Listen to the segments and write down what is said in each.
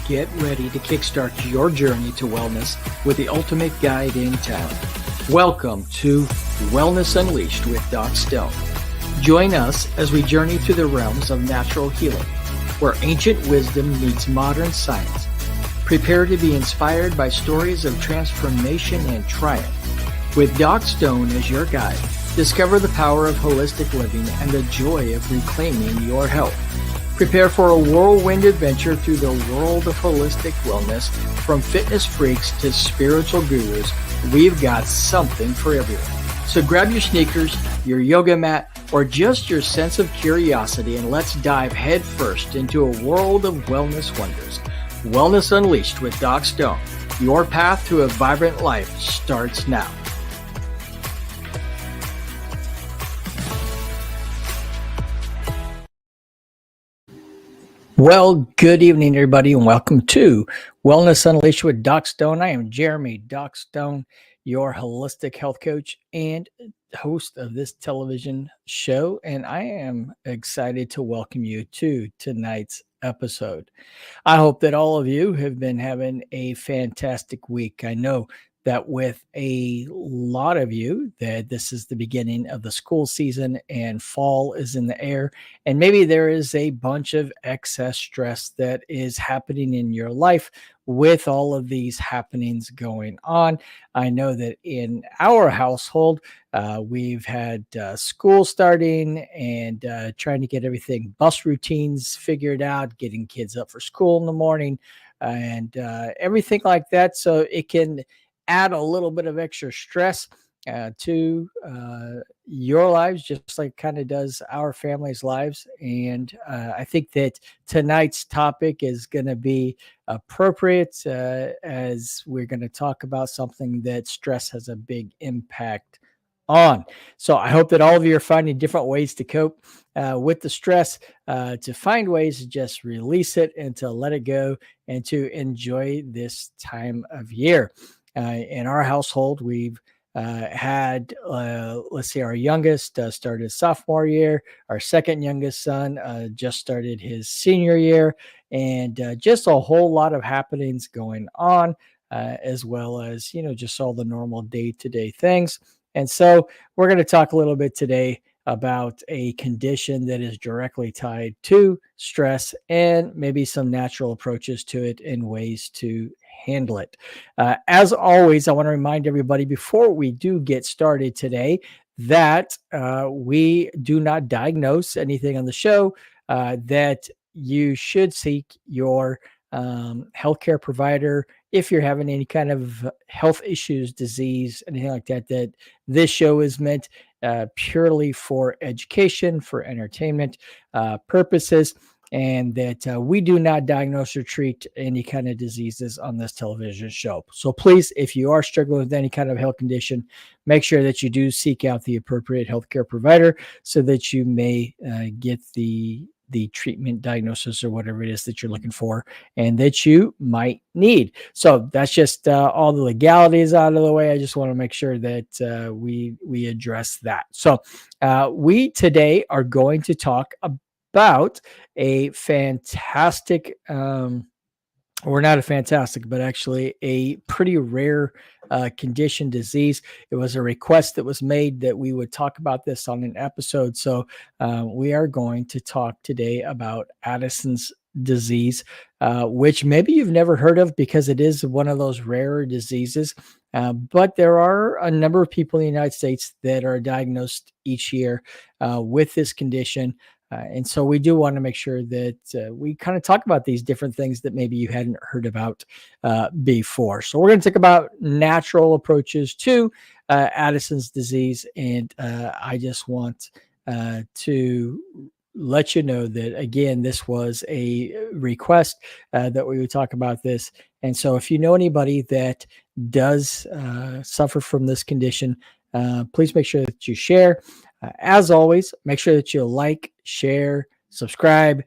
get ready to kickstart your journey to wellness with the ultimate guide in town. Welcome to Wellness Unleashed with Doc Stone. Join us as we journey through the realms of natural healing, where ancient wisdom meets modern science. Prepare to be inspired by stories of transformation and triumph. With Doc Stone as your guide, discover the power of holistic living and the joy of reclaiming your health. Prepare for a whirlwind adventure through the world of holistic wellness. From fitness freaks to spiritual gurus, we've got something for everyone. So grab your sneakers, your yoga mat, or just your sense of curiosity, and let's dive headfirst into a world of wellness wonders. Wellness Unleashed with Doc Stone. Your path to a vibrant life starts now. Well, good evening, everybody, and welcome to Wellness Unleashed with Doc Stone. I am Jeremy Doc Stone, your holistic health coach and host of this television show, and I am excited to welcome you to tonight's episode. I hope that all of you have been having a fantastic week. I know that with a lot of you that this is the beginning of the school season and fall is in the air, and maybe there is a bunch of excess stress that is happening in your life with all of these happenings going on. I know that in our household, we've had school starting and trying to get everything, bus routines figured out, getting kids up for school in the morning, and everything like that. So it can add a little bit of extra stress to your lives, just like kind of does our family's lives. And I think that tonight's topic is going to be appropriate as we're going to talk about something that stress has a big impact on. So I hope that all of you are finding different ways to cope with the stress, to find ways to just release it and to let it go and to enjoy this time of year. In our household, we've had, let's see, our youngest started his sophomore year. Our second youngest son just started his senior year, and just a whole lot of happenings going on, as well as, just all the normal day-to-day things. And so we're going to talk a little bit today about a condition that is directly tied to stress and maybe some natural approaches to it and ways to handle it. As always, I want to remind everybody before we do get started today that we do not diagnose anything on the show, that you should seek your healthcare provider if you're having any kind of health issues, disease, anything like that. That this show is meant purely for education, for entertainment purposes, and that we do not diagnose or treat any kind of diseases on this television show. So please, if you are struggling with any kind of health condition, make sure that you do seek out the appropriate healthcare provider so that you may get the treatment, diagnosis, or whatever it is that you're looking for and that you might need. So that's just all the legalities out of the way. I just want to make sure that we address that. So we today are going to talk about a fantastic, or not a fantastic, but actually a pretty rare condition, disease. It was a request that was made that we would talk about this on an episode. So we are going to talk today about Addison's disease, which maybe you've never heard of because it is one of those rarer diseases. But there are a number of people in the United States that are diagnosed each year with this condition. And so we do want to make sure that we kind of talk about these different things that maybe you hadn't heard about before. So we're going to talk about natural approaches to Addison's disease. And I just want to let you know that, again, this was a request that we would talk about this. And so if you know anybody that does suffer from this condition, please make sure that you share. As always, make sure that you like, share, subscribe,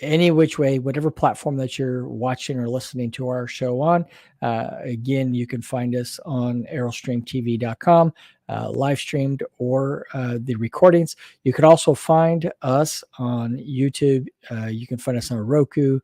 any which way, whatever platform that you're watching or listening to our show on. Again, you can find us on aerostreamtv.com, live streamed or the recordings. You can also find us on YouTube. You can find us on Roku,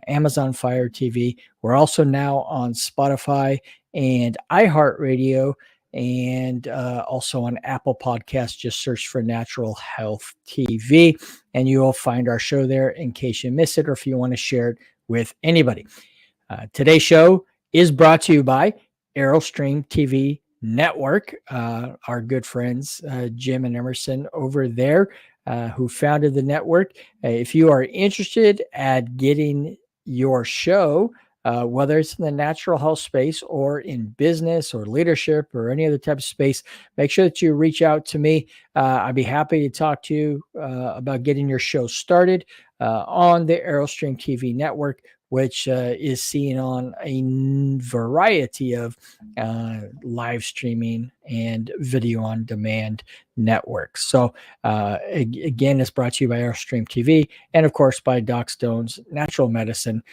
Amazon Fire TV. We're also now on Spotify and iHeartRadio, and also on Apple Podcasts. Just search for Natural Health TV, and you will find our show there in case you miss it or if you want to share it with anybody. Today's show is brought to you by Airstream TV Network, our good friends Jim and Emerson over there, who founded the network. If you are interested at getting your show, whether it's in the natural health space or in business or leadership or any other type of space, make sure that you reach out to me. I'd be happy to talk to you about getting your show started on the Airstream TV Network, which is seen on a variety of live streaming and video on demand networks. So again, it's brought to you by Airstream TV and of course by Doc Stone's Natural Medicine.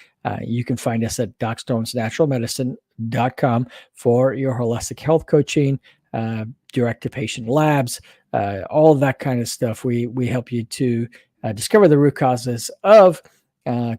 You can find us at docstonesnaturalmedicine.com for your holistic health coaching, direct-to-patient labs, all of that kind of stuff. We help you to discover the root causes of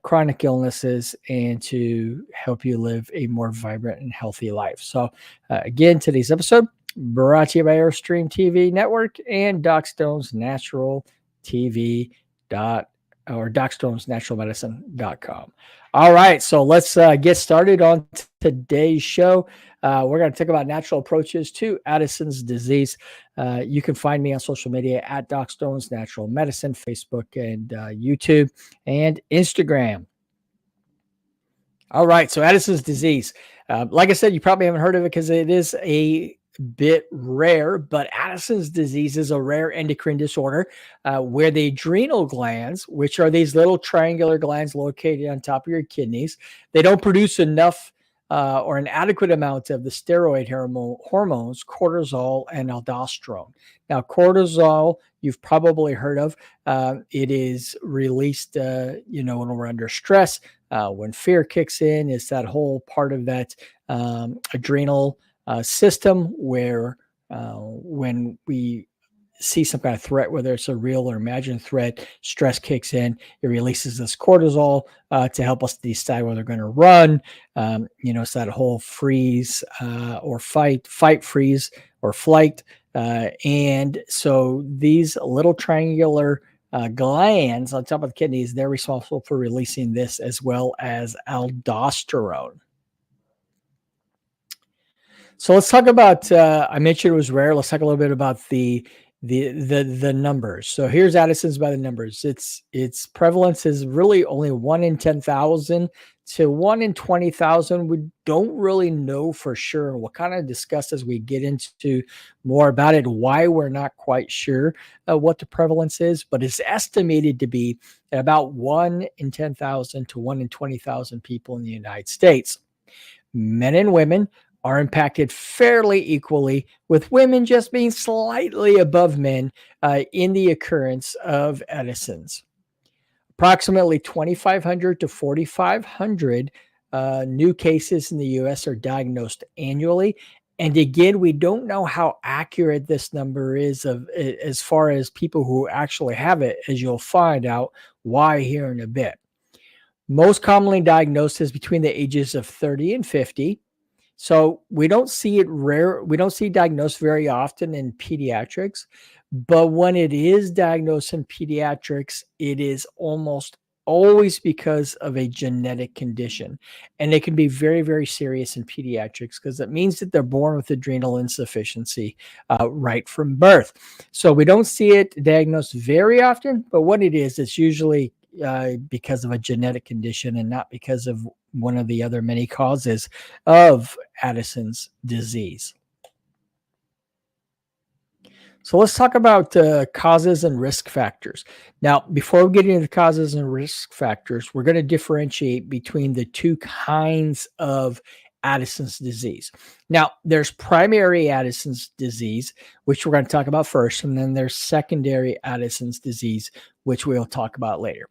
chronic illnesses and to help you live a more vibrant and healthy life. So again, today's episode brought to you by Airstream TV Network and Doc Stone's Natural TV or docstonesnaturalmedicine.com. All right, so let's get started on today's show. We're going to talk about natural approaches to Addison's disease. You can find me on social media at Doc Stone's Natural Medicine, Facebook and YouTube and Instagram. All right, so Addison's disease. Like I said, you probably haven't heard of it because it is a bit rare, but Addison's disease is a rare endocrine disorder where the adrenal glands, which are these little triangular glands located on top of your kidneys, they don't produce enough or an adequate amount of the steroid hormones, cortisol and aldosterone. Now, cortisol, you've probably heard of. It is released, when we're under stress, when fear kicks in. It's that whole part of that adrenal system where when we see some kind of threat, whether it's a real or imagined threat, stress kicks in. It releases this cortisol to help us decide whether we're going to run. It's that whole freeze or fight, freeze, or flight. And so these little triangular glands on top of the kidneys, they're responsible for releasing this as well as aldosterone. So let's talk about, I mentioned it was rare. Let's talk a little bit about the numbers. So here's Addison's by the numbers. Its prevalence is really only 1 in 10,000 to 1 in 20,000. We don't really know for sure. We'll kind of discuss as we get into more about it, why we're not quite sure what the prevalence is, but it's estimated to be about 1 in 10,000 to 1 in 20,000 people in the United States. Men and women are impacted fairly equally, with women just being slightly above men in the occurrence of Addison's. Approximately 2,500 to 4,500 new cases in the U.S. are diagnosed annually. And again, we don't know how accurate this number is as far as people who actually have it, as you'll find out why here in a bit. Most commonly diagnosed is between the ages of 30 and 50. So we don't see it rare. We don't see diagnosed very often in pediatrics, but when it is diagnosed in pediatrics, it is almost always because of a genetic condition. And it can be very, very serious in pediatrics because it means that they're born with adrenal insufficiency right from birth. So we don't see it diagnosed very often, but what it is, it's usually because of a genetic condition and not because of one of the other many causes of Addison's disease. So let's talk about causes and risk factors. Now, before we get into the causes and risk factors, we're going to differentiate between the two kinds of Addison's disease. Now, there's primary Addison's disease, which we're going to talk about first, and then there's secondary Addison's disease, which we'll talk about later.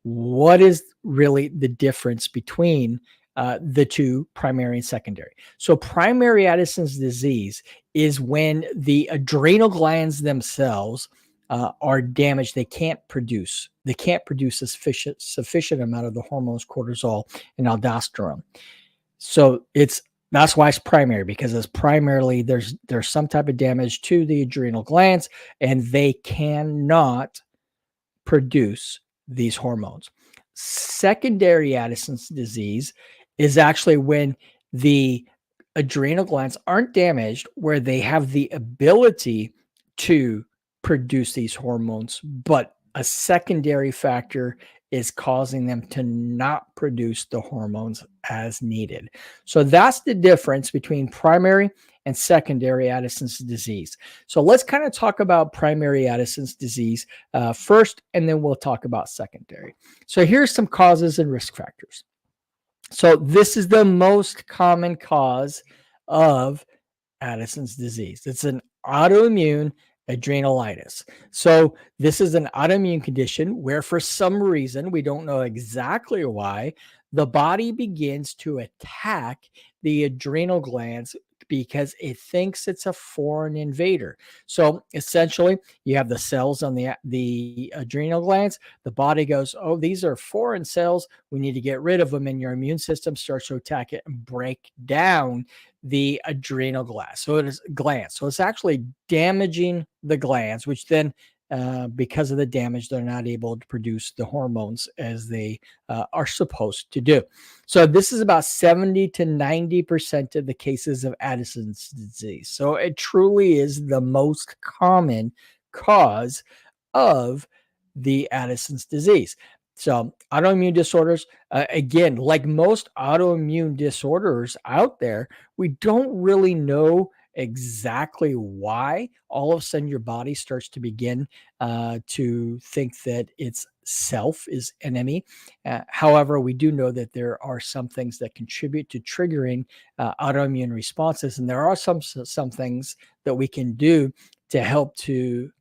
What is really the difference between the two, primary and secondary? So primary Addison's disease is when the adrenal glands themselves are damaged. They can't produce a sufficient amount of the hormones cortisol and aldosterone. So that's why it's primary, because it's primarily there's some type of damage to the adrenal glands, and they cannot produce these hormones. Secondary Addison's disease is actually when the adrenal glands aren't damaged, where they have the ability to produce these hormones, but a secondary factor is causing them to not produce the hormones as needed. So that's the difference between primary and secondary Addison's disease. So let's kind of talk about primary Addison's disease first, and then we'll talk about secondary. So here's some causes and risk factors. So this is the most common cause of Addison's disease. It's an autoimmune adrenalitis. So this is an autoimmune condition where, for some reason, we don't know exactly why, the body begins to attack the adrenal glands because it thinks it's a foreign invader. So essentially, you have the cells on the adrenal glands. The body goes, "Oh, these are foreign cells. We need to get rid of them." And your immune system starts to attack it and break down the adrenal glands. So it's actually damaging the glands, which then, because of the damage, they're not able to produce the hormones as they are supposed to do. So this is about 70 to 90% of the cases of Addison's disease. So it truly is the most common cause of the Addison's disease. So autoimmune disorders, again, like most autoimmune disorders out there, we don't really know exactly why all of a sudden your body starts to begin to think that its self is enemy. However, we do know that there are some things that contribute to triggering autoimmune responses, and there are some things that we can do to help to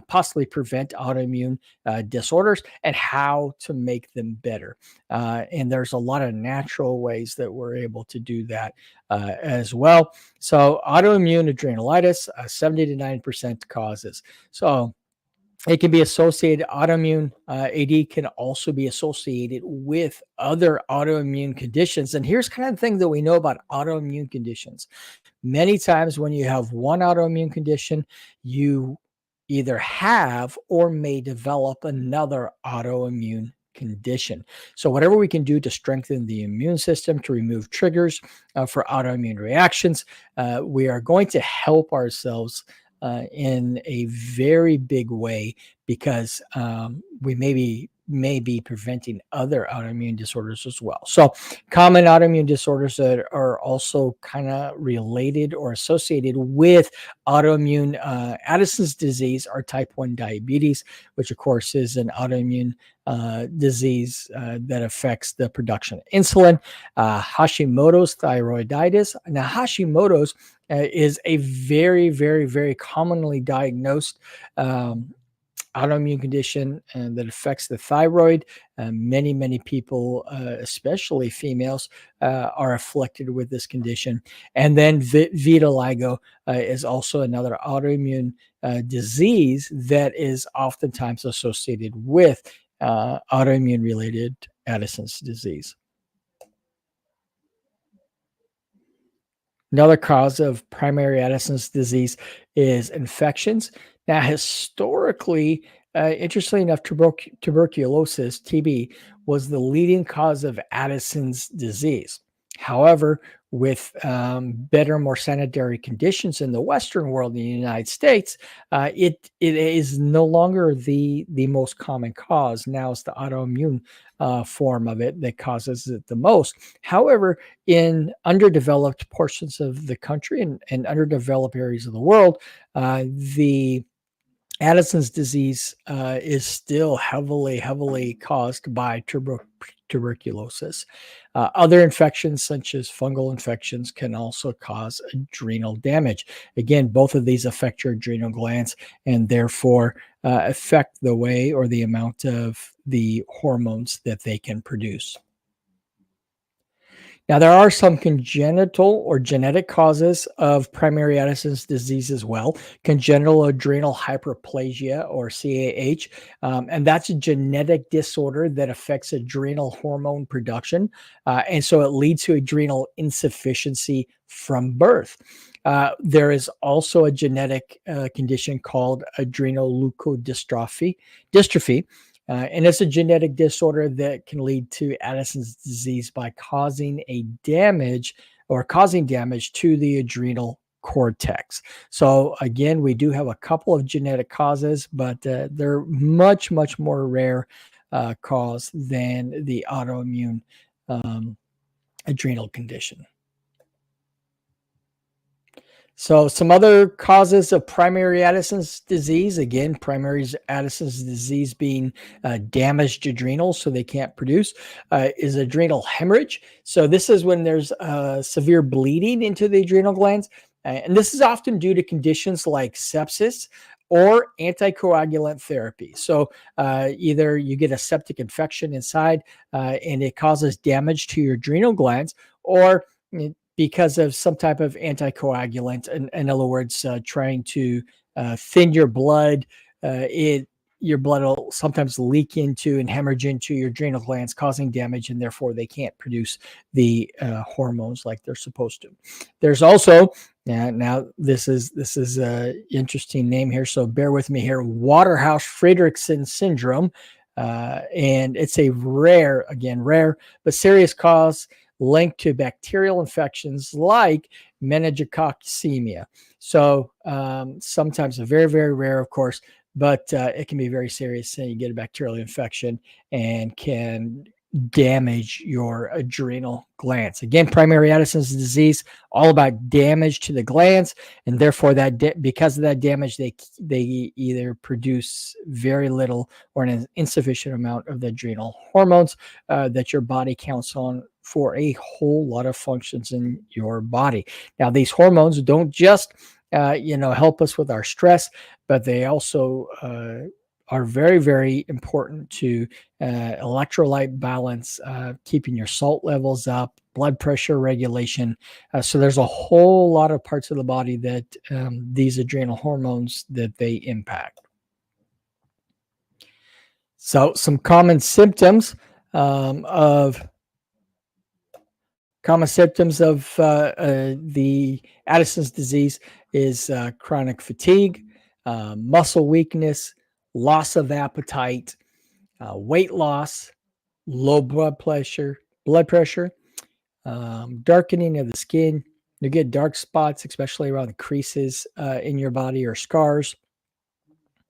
possibly prevent autoimmune disorders and how to make them better. And there's a lot of natural ways that we're able to do that as well. So autoimmune adrenalitis, 70 to 90% causes. So it can be associated, autoimmune AD can also be associated with other autoimmune conditions. And here's kind of the thing that we know about autoimmune conditions. Many times when you have one autoimmune condition, you either have or may develop another autoimmune condition. So whatever we can do to strengthen the immune system, to remove triggers for autoimmune reactions, we are going to help ourselves in a very big way, because we may be preventing other autoimmune disorders as well. So common autoimmune disorders that are also kind of related or associated with autoimmune Addison's disease are type 1 diabetes, which of course is an autoimmune disease that affects the production of insulin. Hashimoto's thyroiditis. Now, Hashimoto's is a very, very, very commonly diagnosed autoimmune condition that affects the thyroid. Many people, especially females, are afflicted with this condition. And then vitiligo is also another autoimmune disease that is oftentimes associated with autoimmune related Addison's disease. Another cause of primary Addison's disease is infections. Now, historically, interestingly enough, tuberculosis, TB, was the leading cause of Addison's disease. However, with better, more sanitary conditions in the Western world, in the United States, it is no longer the most common cause. Now it's the autoimmune form of it that causes it the most. However, in underdeveloped portions of the country and underdeveloped areas of the world, the Addison's disease is still heavily caused by tuberculosis. Other infections, such as fungal infections, can also cause adrenal damage. Again, both of these affect your adrenal glands and therefore affect the way or the amount of the hormones that they can produce. Now, there are some congenital or genetic causes of primary Addison's disease as well. Congenital adrenal hyperplasia, or CAH, and that's a genetic disorder that affects adrenal hormone production, and so it leads to adrenal insufficiency from birth. There is also a genetic condition called adrenoleukodystrophy, and it's a genetic disorder that can lead to Addison's disease by causing damage to the adrenal cortex. So again, we do have a couple of genetic causes, but they're much, much more rare cause than the autoimmune adrenal condition. So some other causes of primary Addison's disease, again, primary Addison's disease being damaged adrenals, so they can't produce, is adrenal hemorrhage. So this is when there's severe bleeding into the adrenal glands. And this is often due to conditions like sepsis or anticoagulant therapy. So either you get a septic infection inside and it causes damage to your adrenal glands, or because of some type of anticoagulant, in other words, trying to thin your blood, your blood will sometimes leak into and hemorrhage into your adrenal glands, causing damage, and therefore they can't produce the hormones like they're supposed to. There's also, now this is an interesting name here, so bear with me here, Waterhouse-Friderichsen syndrome, and it's a rare but serious cause linked to bacterial infections like meningococcemia. So sometimes very, very rare, of course, but it can be very serious. You get a bacterial infection and can damage your adrenal glands. Again, primary Addison's disease, all about damage to the glands, and therefore because of that damage, they either produce very little or an insufficient amount of the adrenal hormones that your body counts on for a whole lot of functions in your body. Now, these hormones don't just help us with our stress, but they also are very, very important to electrolyte balance, keeping your salt levels up, blood pressure regulation. So there's a whole lot of parts of the body that these adrenal hormones that they impact. So some common symptoms of the Addison's disease is chronic fatigue, muscle weakness, loss of appetite, weight loss, low blood pressure, darkening of the skin. You get dark spots, especially around the creases in your body, or scars.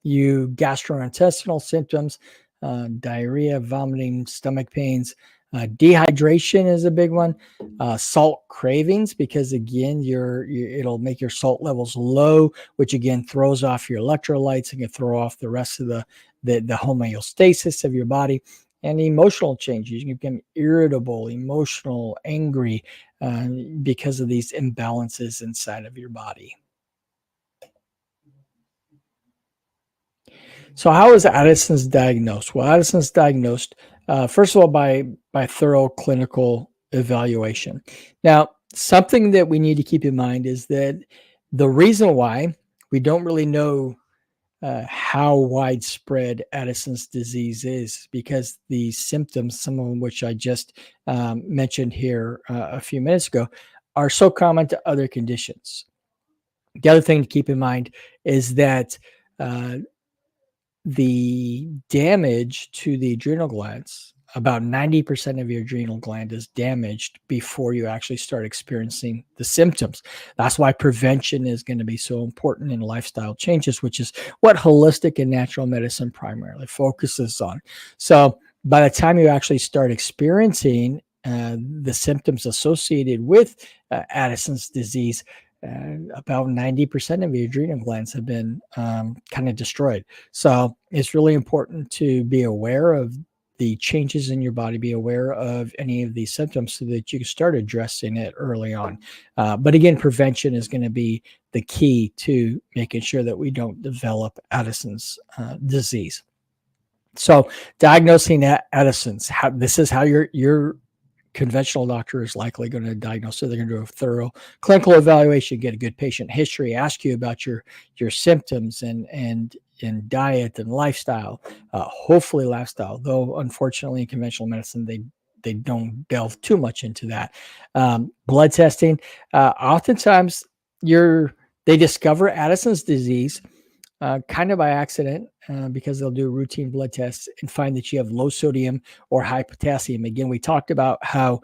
Gastrointestinal symptoms, diarrhea, vomiting, stomach pains. Dehydration is a big one. Salt cravings, because again, it'll make your salt levels low, which again throws off your electrolytes and can throw off the rest of the homeostasis of your body. And emotional changes. You can become irritable, emotional, angry because of these imbalances inside of your body. So how is Addison's diagnosed? Well, Addison's diagnosed first of all by thorough clinical evaluation. Now, something that we need to keep in mind is that the reason why we don't really know how widespread Addison's disease is, because the symptoms, some of which I just mentioned here a few minutes ago, are so common to other conditions. The other thing to keep in mind is that the damage to the adrenal glands, about 90% of your adrenal gland is damaged before you actually start experiencing the symptoms. That's why prevention is going to be so important in lifestyle changes, which is what holistic and natural medicine primarily focuses on. So by the time you actually start experiencing the symptoms associated with Addison's disease, about 90% of your adrenal glands have been kind of destroyed. So it's really important to be aware of the changes in your body, be aware of any of these symptoms so that you can start addressing it early on. But again, prevention is going to be the key to making sure that we don't develop Addison's disease. So diagnosing Addison's, this is how you're conventional doctor is likely going to diagnose. So they're going to do a thorough clinical evaluation, get a good patient history, ask you about your symptoms and diet and lifestyle, hopefully lifestyle, though unfortunately in conventional medicine, they don't delve too much into that. Blood testing, oftentimes they discover Addison's disease kind of by accident, because they'll do routine blood tests and find that you have low sodium or high potassium. Again, we talked about how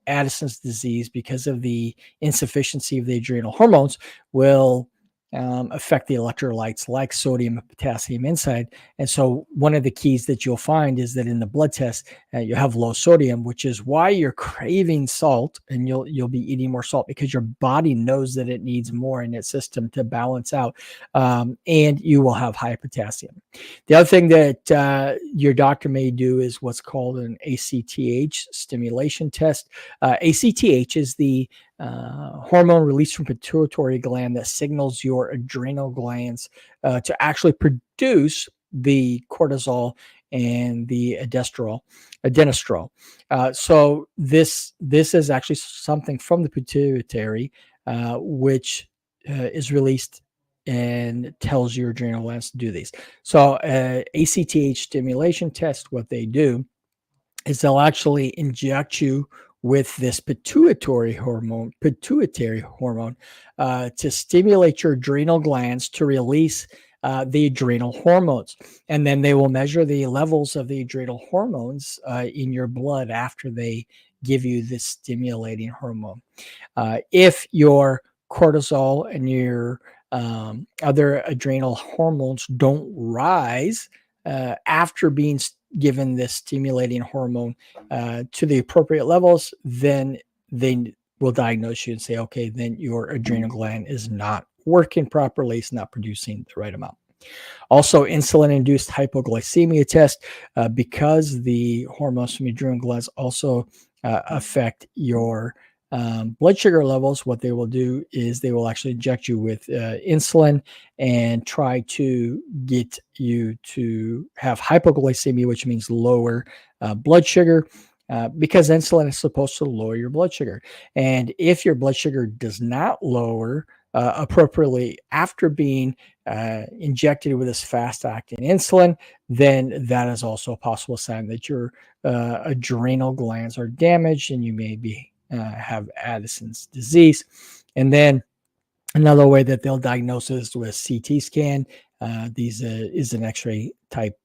Addison's disease, because of the insufficiency of the adrenal hormones, will affect the electrolytes like sodium and potassium inside. And so one of the keys that you'll find is that in the blood test, you have low sodium, which is why you're craving salt, and you'll be eating more salt because your body knows that it needs more in its system to balance out, and you will have high potassium. The other thing that your doctor may do is what's called an ACTH stimulation test. ACTH is the hormone released from pituitary gland that signals your adrenal glands to actually produce the cortisol and the adenostrol. So this is actually something from the pituitary, which is released and tells your adrenal glands to do these. So ACTH stimulation test, what they do is they'll actually inject you with this pituitary hormone to stimulate your adrenal glands to release the adrenal hormones. And then they will measure the levels of the adrenal hormones in your blood after they give you this stimulating hormone. If your cortisol and your other adrenal hormones don't rise after being given this stimulating hormone to the appropriate levels, then they will diagnose you and say, okay, then your adrenal gland is not working properly, it's not producing the right amount. Also, insulin-induced hypoglycemia test, because the hormones from adrenal glands also affect your blood sugar levels. What they will do is they will actually inject you with insulin and try to get you to have hypoglycemia, which means lower blood sugar, because insulin is supposed to lower your blood sugar. And if your blood sugar does not lower appropriately after being injected with this fast-acting insulin, then that is also a possible sign that your adrenal glands are damaged and you may be have Addison's disease. And then another way that they'll diagnose this with CT scan. These is an X-ray type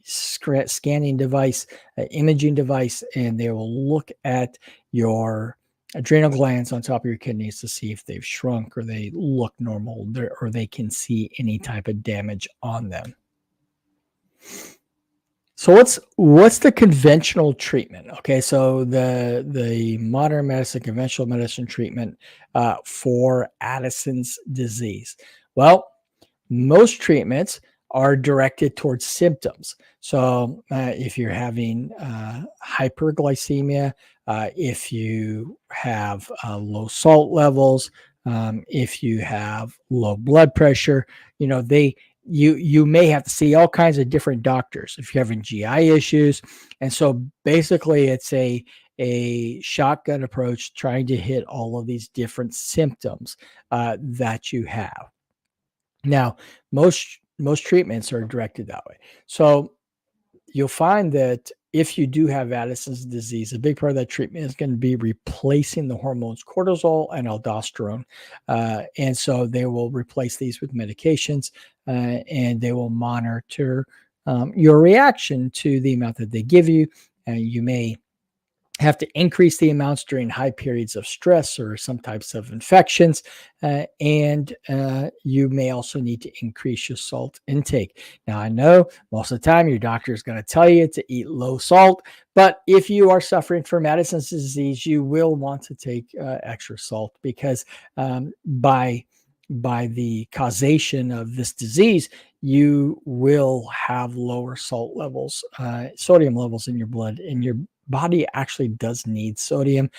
scanning device, imaging device, and they will look at your adrenal glands on top of your kidneys to see if they've shrunk or they look normal, or they can see any type of damage on them. So what's the conventional treatment? Okay, so the modern medicine, conventional medicine treatment for Addison's disease. Well, most treatments are directed towards symptoms. So if you're having hyperglycemia, if you have low salt levels, if you have low blood pressure, you may have to see all kinds of different doctors if you're having GI issues. And so basically it's a shotgun approach trying to hit all of these different symptoms that you have. Now, most treatments are directed that way. So you'll find that if you do have Addison's disease, a big part of that treatment is going to be replacing the hormones cortisol and aldosterone. And so they will replace these with medications, and they will monitor your reaction to the amount that they give you. And you may have to increase the amounts during high periods of stress or some types of infections. And you may also need to increase your salt intake. Now, I know most of the time your doctor is going to tell you to eat low salt, but if you are suffering from Addison's disease, you will want to take extra salt, because by the causation of this disease, you will have lower salt levels, sodium levels in your blood, and your body actually does need sodium.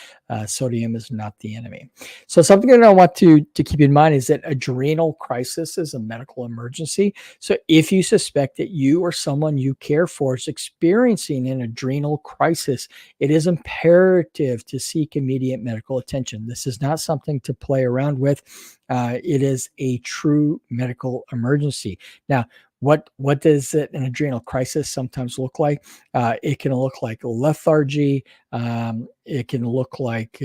Sodium is not the enemy. So something that I want to keep in mind is that adrenal crisis is a medical emergency. So if you suspect that you or someone you care for is experiencing an adrenal crisis, it is imperative to seek immediate medical attention. This is not something to play around with. It is a true medical emergency. Now, what does an adrenal crisis sometimes look like? It can look like lethargy. It can look like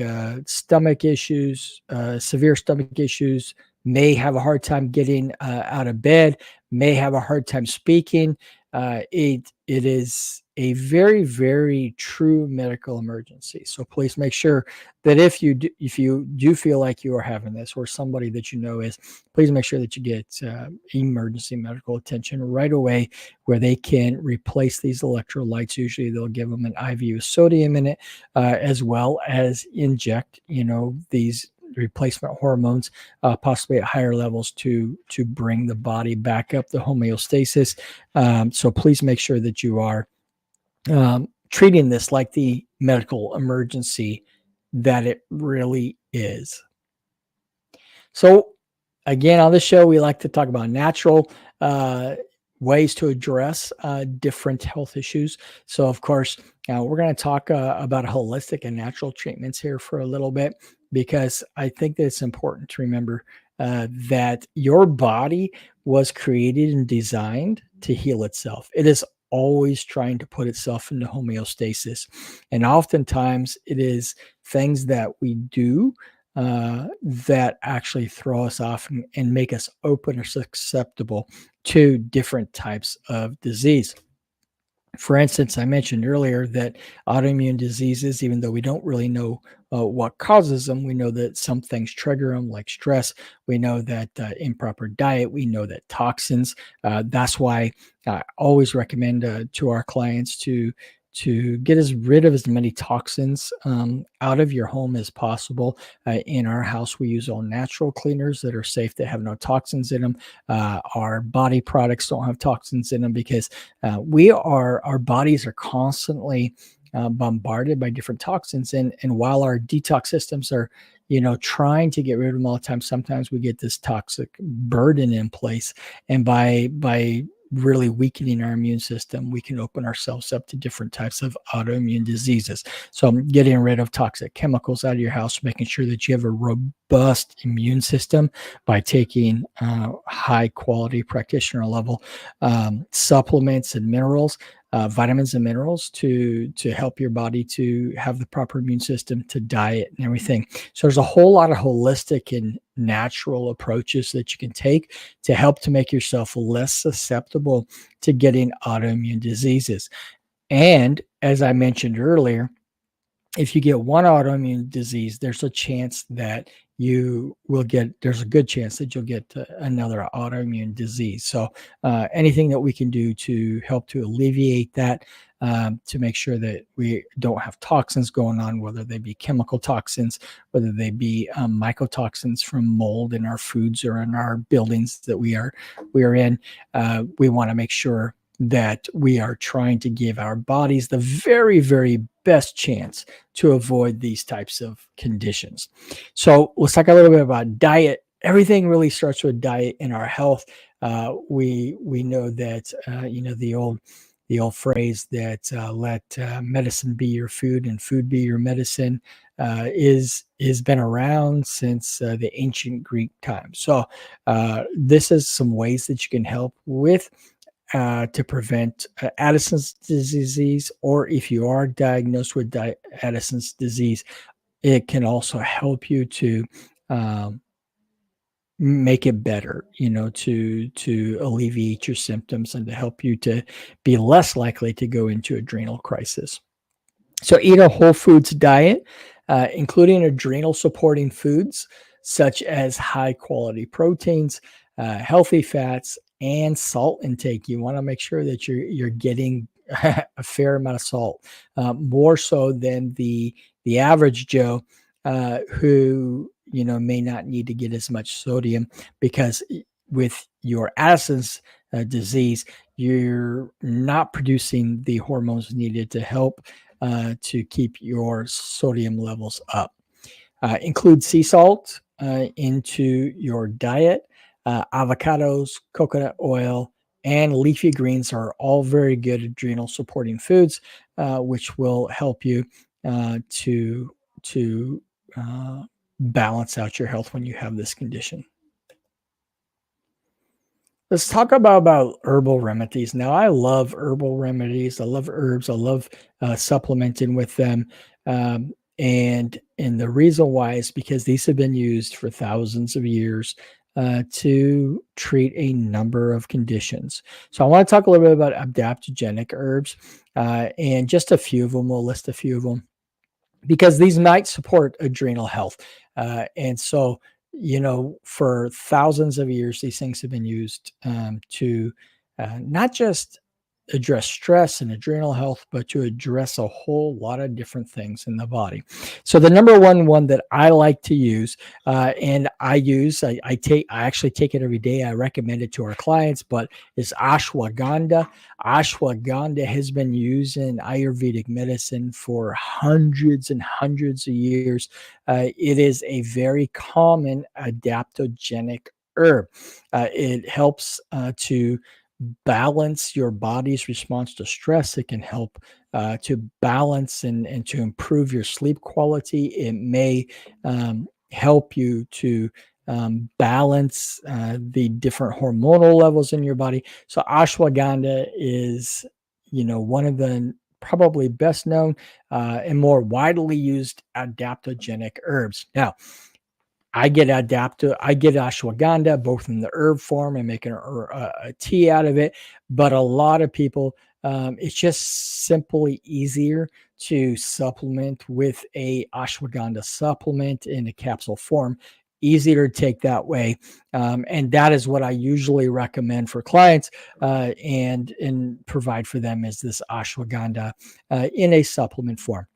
stomach issues, severe stomach issues. May have a hard time getting out of bed. May have a hard time speaking. It is a very, very true medical emergency. So please make sure that if you do feel like you are having this, or somebody that you know is, please make sure that you get emergency medical attention right away, where they can replace these electrolytes. Usually they'll give them an IV with sodium in it, as well as inject, these replacement hormones, possibly at higher levels to bring the body back up the homeostasis. So please make sure that you are treating this like the medical emergency that it really is. So again, on the show, we like to talk about natural ways to address different health issues. So of course, we're going to talk about holistic and natural treatments here for a little bit, because I think that it's important to remember that your body was created and designed to heal itself. It is always trying to put itself into homeostasis. And oftentimes it is things that we do that actually throw us off and make us open or susceptible to different types of disease. For instance, I mentioned earlier that autoimmune diseases, even though we don't really know what causes them, we know that some things trigger them, like stress. We know that improper diet. We know that toxins. That's why I always recommend to our clients to get rid of as many toxins out of your home as possible. In our house, we use all natural cleaners that are safe, that have no toxins in them. Our body products don't have toxins in them, because our bodies are constantly bombarded by different toxins. And while our detox systems are, trying to get rid of them all the time, sometimes we get this toxic burden in place. And by really weakening our immune system, we can open ourselves up to different types of autoimmune diseases. So getting rid of toxic chemicals out of your house, making sure that you have a robust immune system by taking high quality practitioner level supplements and minerals, vitamins and minerals to help your body to have the proper immune system, to diet and everything. So there's a whole lot of holistic and natural approaches that you can take to help to make yourself less susceptible to getting autoimmune diseases. And as I mentioned earlier, if you get one autoimmune disease, there's a chance that there's a good chance that you'll get another autoimmune disease. So anything that we can do to help to alleviate that, to make sure that we don't have toxins going on, whether they be chemical toxins, whether they be mycotoxins from mold in our foods or in our buildings that we are in, we want to make sure that we are trying to give our bodies the very, very best chance to avoid these types of conditions. So let's talk a little bit about diet. Everything really starts with diet in our health. We know that the old phrase that let medicine be your food and food be your medicine is been around since the ancient Greek times. So this is some ways that you can help with to prevent Addison's disease, or if you are diagnosed with Addison's disease, it can also help you to make it better, to alleviate your symptoms and to help you to be less likely to go into adrenal crisis. So eat a whole foods diet, including adrenal supporting foods such as high quality proteins, healthy fats, and salt intake. You want to make sure that you're getting a fair amount of salt, more so than the average Joe, who may not need to get as much sodium, because with your Addison's disease, you're not producing the hormones needed to help to keep your sodium levels up. Include sea salt into your diet. Avocados, coconut oil, and leafy greens are all very good adrenal supporting foods, which will help you to balance out your health when you have this condition. Let's talk about herbal remedies. Now, I love herbal remedies. I love herbs. I love supplementing with them. And the reason why is because these have been used for thousands of years to treat a number of conditions. So I want to talk a little bit about adaptogenic herbs and just a few of them. We'll list a few of them because these might support adrenal health. And so, for thousands of years, these things have been used to not just address stress and adrenal health, but to address a whole lot of different things in the body. So the number one that I like to use, and I actually take it every day. I recommend it to our clients, but it's ashwagandha. Ashwagandha has been used in Ayurvedic medicine for hundreds and hundreds of years. It is a very common adaptogenic herb. It helps to balance your body's response to stress. It can help to balance and to improve your sleep quality. It may help you to balance the different hormonal levels in your body. So ashwagandha is, one of the probably best known and more widely used adaptogenic herbs. Now, I get ashwagandha both in the herb form and making a tea out of it. But a lot of people, it's just simply easier to supplement with a ashwagandha supplement in a capsule form. Easier to take that way, and that is what I usually recommend for clients and provide for them is this ashwagandha in a supplement form.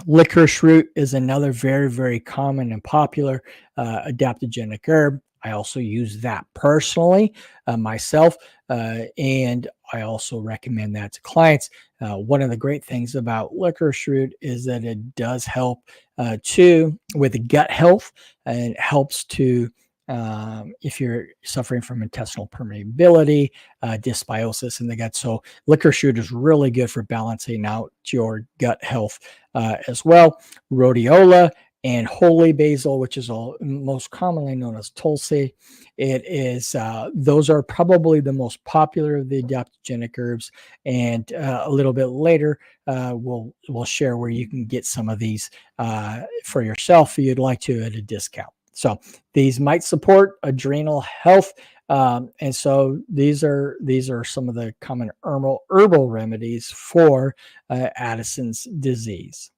Licorice root is another very, very common and popular adaptogenic herb. I also use that personally myself, and I also recommend that to clients. One of the great things about licorice root is that it does help too with gut health, and it helps to if you're suffering from intestinal permeability, dysbiosis in the gut. So licorice root is really good for balancing out your gut health as well. Rhodiola and holy basil, which is most commonly known as Tulsi. It is those are probably the most popular of the adaptogenic herbs. And a little bit later, we'll share where you can get some of these for yourself if you'd like to at a discount. So these might support adrenal health. And so these are some of the common herbal remedies for Addison's disease.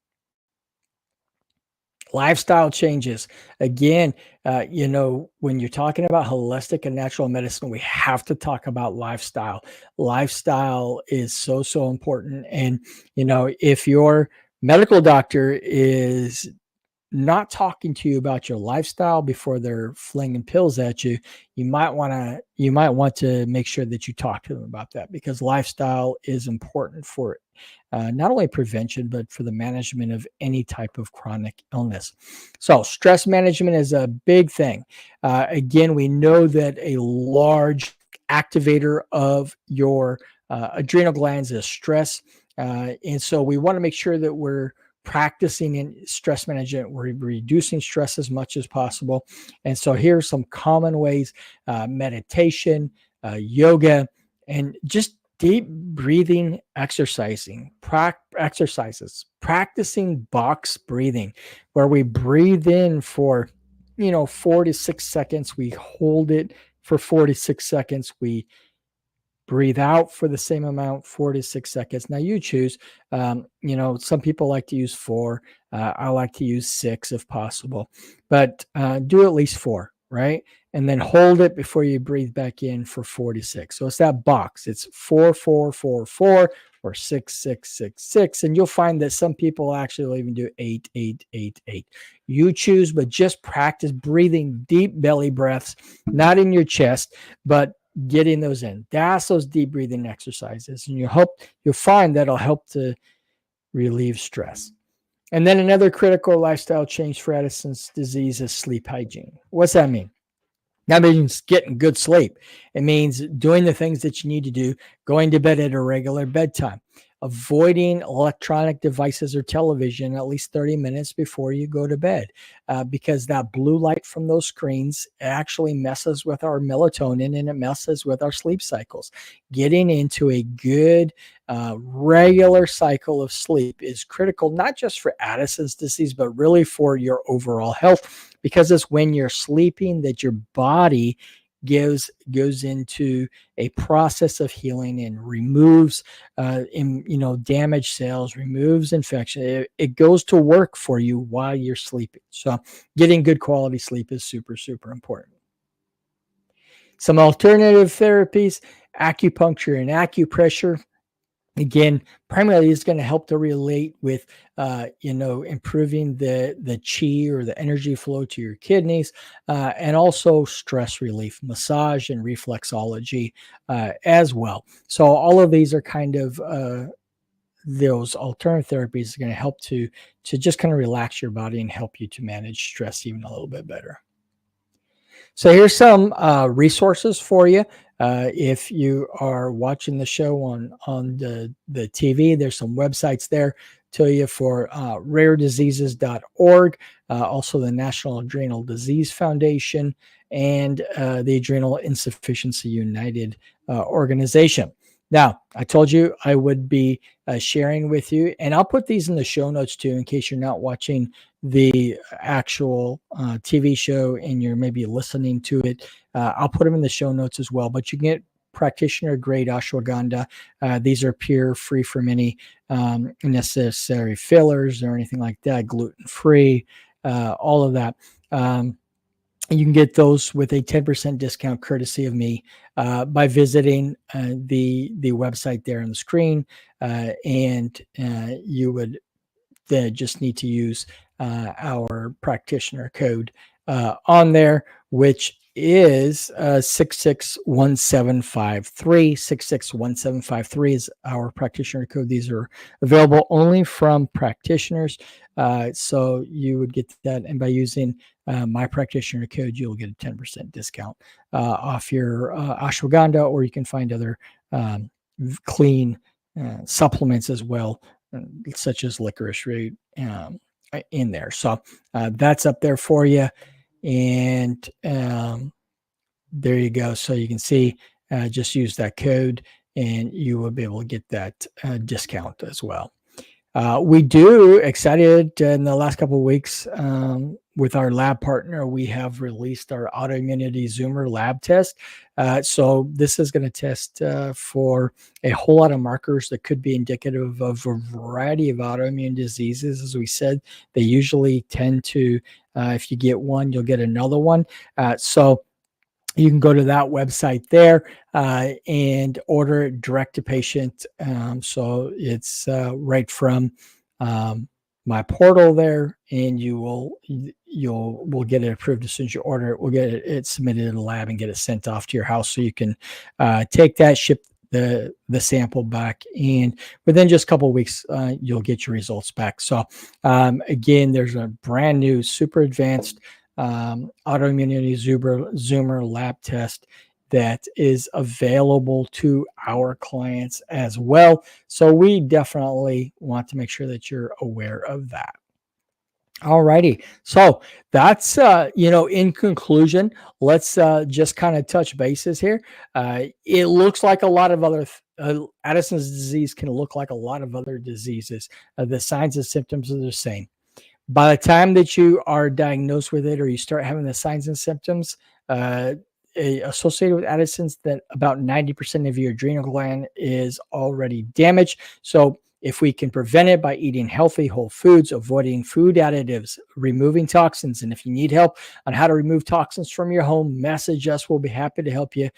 Lifestyle changes. Again, when you're talking about holistic and natural medicine, we have to talk about lifestyle. Lifestyle is so important. And, if your medical doctor is not talking to you about your lifestyle before they're flinging pills at you, you might want to make sure that you talk to them about that, because lifestyle is important for not only prevention, but for the management of any type of chronic illness. So stress management is a big thing. Again, we know that a large activator of your adrenal glands is stress. And so we want to make sure that we're practicing in stress management, we're reducing stress as much as possible. And so here's some common ways: meditation, yoga, and just deep breathing exercises, practicing box breathing, where we breathe in for 4 to 6 seconds, we hold it for 4 to 6 seconds, we breathe out for the same amount, 4 to 6 seconds. Now you choose. Some people like to use 4. I like to use 6 if possible, but do at least 4, right? And then hold it before you breathe back in for 4 to 6. So it's that box. It's 4, 4, 4, 4, or 6, 6, 6, 6. And you'll find that some people actually will even do 8, 8, 8, 8. You choose, but just practice breathing deep belly breaths, not in your chest, but getting those in. That's those deep breathing exercises. And you'll find that'll help to relieve stress. And then another critical lifestyle change for Addison's disease is sleep hygiene. What's that mean? That means getting good sleep. It means doing the things that you need to do, going to bed at a regular bedtime, avoiding electronic devices or television at least 30 minutes before you go to bed, because that blue light from those screens actually messes with our melatonin and it messes with our sleep cycles. Getting into a good, regular cycle of sleep is critical, not just for Addison's disease, but really for your overall health, because it's when you're sleeping that your body goes into a process of healing and removes damaged cells, removes infection. It goes to work for you while you're sleeping. So getting good quality sleep is super, super important. Some alternative therapies, acupuncture and acupressure. Again, primarily is going to help to relate with, improving the chi or the energy flow to your kidneys, and also stress relief, massage and reflexology as well. So all of these are kind of those alternative therapies are going to help to just kind of relax your body and help you to manage stress even a little bit better. So here's some resources for you. If you are watching the show on the TV, there's some websites there to you for rarediseases.org, also the National Adrenal Disease Foundation, and the Adrenal Insufficiency United organization. Now, I told you I would be sharing with you, and I'll put these in the show notes too, in case you're not watching the actual TV show and you're maybe listening to it. I'll put them in the show notes as well, but you can get practitioner grade ashwagandha. These are pure, free from any unnecessary fillers or anything like that, gluten-free, all of that. You can get those with a 10% discount courtesy of me by visiting the website there on the screen, and you would then just need to use our practitioner code on there, which is 661753. 661753 is our practitioner code. These are available only from practitioners. So you would get that. And by using my practitioner code, you'll get a 10% discount off your ashwagandha, or you can find other clean supplements as well, such as licorice root in there. So that's up there for you. And there you go. So you can see, just use that code and you will be able to get that discount as well. We do excited in the last couple of weeks with our lab partner, we have released our autoimmunity Zoomer lab test. So this is going to test for a whole lot of markers that could be indicative of a variety of autoimmune diseases. As we said, they usually tend to, if you get one, you'll get another one. So you can go to that website there and order it direct to patient. So it's right from my portal there, and we'll get it approved as soon as you order it. We'll get it submitted to the lab and get it sent off to your house, so you can take that, ship the sample back, and within just a couple of weeks you'll get your results back. So again, there's a brand new super advanced autoimmunity Zoomer lab test that is available to our clients as well. So we definitely want to make sure that you're aware of that. All righty. So that's, in conclusion, let's just kind of touch bases here. It looks like a lot of other, Addison's disease can look like a lot of other diseases. The signs and symptoms are the same. By the time that you are diagnosed with it, or you start having the signs and symptoms associated with Addison's, that about 90% of your adrenal gland is already damaged. So if we can prevent it by eating healthy, whole foods, avoiding food additives, removing toxins, and if you need help on how to remove toxins from your home, message us. We'll be happy to help you,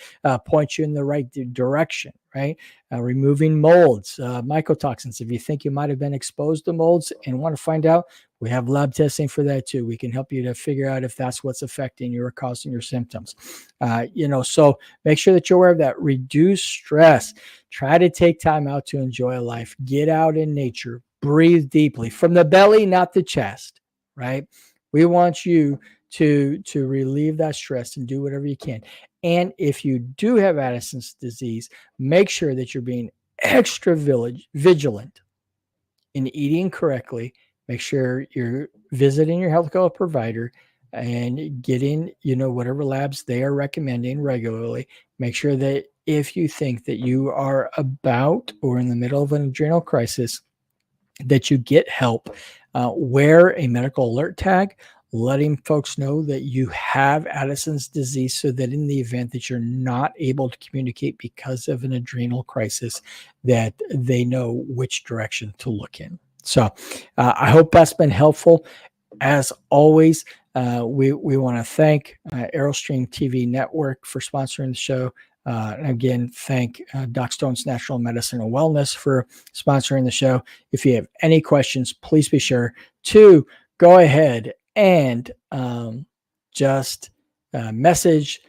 point you in the right direction, right? Removing molds, mycotoxins. If you think you might have been exposed to molds and want to find out, we have lab testing for that too. We can help you to figure out if that's what's affecting you or causing your symptoms. So make sure that you're aware of that. Reduce stress. Try to take time out to enjoy life. Get out in nature. breathe deeply from the belly, not the chest, right? We want you to relieve that stress and do whatever you can. And if you do have Addison's disease, make sure that you're being extra vigilant in eating correctly. Make sure you're visiting your healthcare provider and getting, whatever labs they are recommending regularly. Make sure that if you think that you are about or in the middle of an adrenal crisis, that you get help. Wear a medical alert tag, letting folks know that you have Addison's disease, so that in the event that you're not able to communicate because of an adrenal crisis, that they know which direction to look in. So I hope that's been helpful. As always, we want to thank Aerostream TV Network for sponsoring the show. And again, thank Doc Stone's Natural Medicine and Wellness for sponsoring the show. If you have any questions, please be sure to go ahead and just message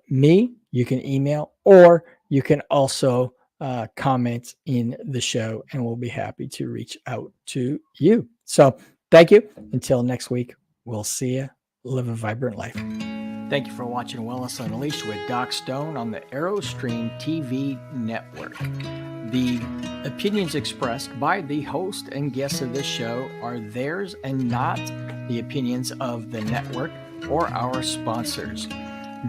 me. You can email, or you can also comment in the show, and we'll be happy to reach out to you. So thank you. Until next week, we'll see you. Live a vibrant life. Thank you for watching Wellness Unleashed with Doc Stone on the Aerostream TV Network. The opinions expressed by the host and guests of this show are theirs and not the opinions of the network or our sponsors.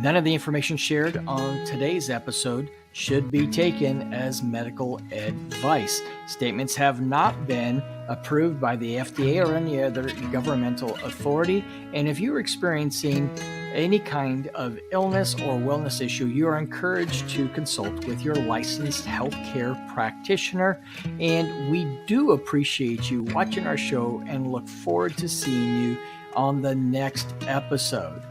None of the information shared on today's episode should be taken as medical advice. Statements have not been approved by the FDA or any other governmental authority. And if you're experiencing any kind of illness or wellness issue, you are encouraged to consult with your licensed healthcare practitioner. And we do appreciate you watching our show and look forward to seeing you on the next episode.